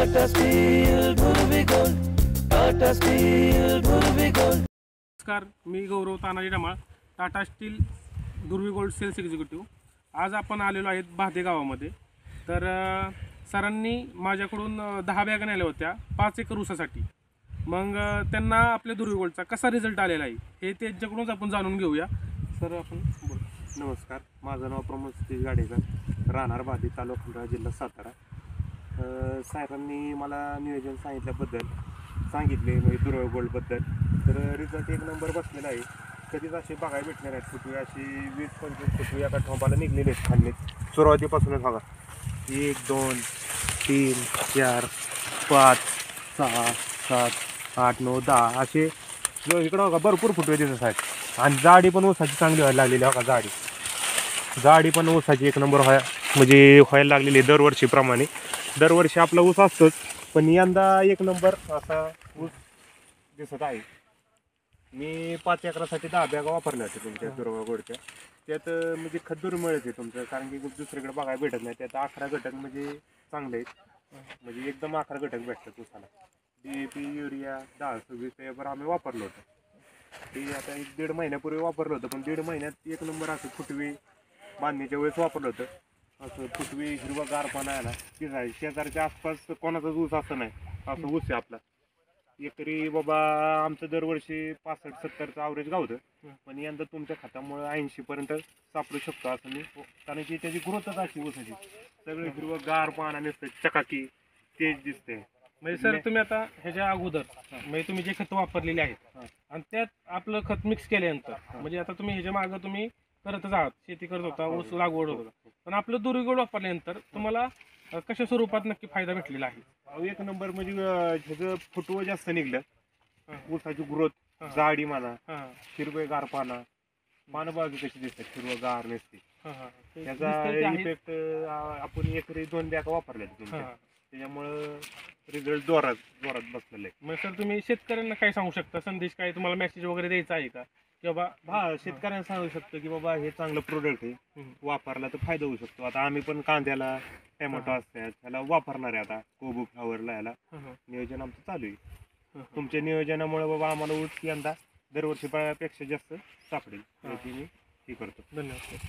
Tata steel ध्रुवी gold, Tata steel ध्रुवी gold. नमस्कार, मी गौरव Tanaji Damal, Tata steel ध्रुवी gold cells executive. आज आपण आलेलो आहेत भादे गावामध्ये। तर सरांनी माझ्याकडून 10 बॅगा नेल्या होत्या 5 एकर ऊसासाठी। मग त्यांना आपल्या ध्रुवी गोल्डचा कसा रिझल्ट आलेला आहे हे त्यांच्याकडूनच आपण जाणून घेऊया। सर आपण बोल। नमस्कार, माझं नाव प्रमोद सतीश गाडेकर, राहणार भादी, तालुका खंडाळा, जिल्हा सातारा। साहेबांनी मला नियोजन सांगितले म्हणजे ध्रुवी गोल्डबद्दल, तर रिझल्ट एक नंबर बसलेला आहे। कधीच असे बघायला भेटणार आहेत फुटवे, अशी 20-25 फुटवे एका ठोंबाला निघलेले आहेत खाली सुरुवातीपासूनच। बघा 1 2 3 4 5 6 7 8 9 10 असे इकडं बघा भरपूर फुटवे दिसत आहेत। आणि जाडी पण ऊसाची चांगली व्हायला लागलेली आहे। बघा जाडी पण ऊसाची एक नंबर व्हायला लागलेली आहे दरवर्षीप्रमाणे। दरवर्षी आपला ऊस असतोच, पण यंदा एक नंबर असा ऊस दिसत आहे। मी 5 एकरासाठी 10 बॅगा वापरल्या होत्या तुमच्या ध्रुवी गोल्डच्या। त्यात म्हणजे खत दुर्मिळ आहे तुमचं, कारण की दुसरीकडे बघायला भेटत नाही। त्यात 11 घटक म्हणजे चांगले आहेत, म्हणजे एकदम 11 घटक भेटतात ऊसाला। DAP, युरिया 10-26 यावर आम्ही वापरलं होतं। ते आता 1-1.5 महिन्यापूर्वी वापरलं होतं, पण 1.5 महिन्यात एक नंबर असं फुटवे बांधणीच्या वेळेस वापरलं होतं। असं फुटवे हिरवागारपणा आहे ना, की शेजारच्या आसपास कोणाचाच ऊस असं नाही, असं ऊस आहे आपला। एकरी बाबा आमचं दरवर्षी 65-70चं ॲव्हरेज गावतं, पण यंदा तुमच्या खतामुळे 80 पर्यंत सापडू शकतो असं मी, कारण की त्याची ग्रोथच अशी ऊसाची सगळं हिरवंगारपणा नसतं, चकाकी तेज दिसते। म्हणजे सर तुम्ही आता ह्याच्या अगोदर म्हणजे तुम्ही जे खत वापरलेले आहेत आणि त्यात आपलं खत मिक्स केल्यानंतर म्हणजे आता तुम्ही ह्याच्या मागं तुम्ही करतच आहात, शेती करत होता, ऊस लागवड होता, पण आपलं ध्रुवी गोल्ड वापरल्यानंतर तुम्हाला कशा स्वरूपात नक्की फायदा भेटलेला आहे? एक नंबर म्हणजे ह्याचं फुटवं जास्त निघलं, ऊसाची ग्रोथ, जाडी म्हणा, हिरवेगारपणा, पानबाजू कशी दिसतात हिरवगार नसते, त्याचा इफेक्ट आपण एकरी 2 बॅगा वापरल्या तुमच्या, त्याच्यामुळं रिझल्ट जोरात बसलेला आहे। मग सर तुम्ही शेतकऱ्यांना काय सांगू शकता, संदेश काय तुम्हाला मेसेज वगैरे द्यायचा आहे का, की बाबा शेतकऱ्यांना सांगू शकतो की बाबा हे चांगलं प्रोडक्ट आहे, वापरला तर फायदा होऊ शकतो। आता आम्ही पण कांद्याला, टोमॅटो असतात त्याला वापरणार आहे, आता कोबू फ्लावरला याला नियोजन आमचं चालू आहे। तुमच्या नियोजनामुळे बाबा आम्हाला ऊस यंदा दरवर्षीपेक्षा जास्त सापडेल याची मी हे करतो। धन्यवाद।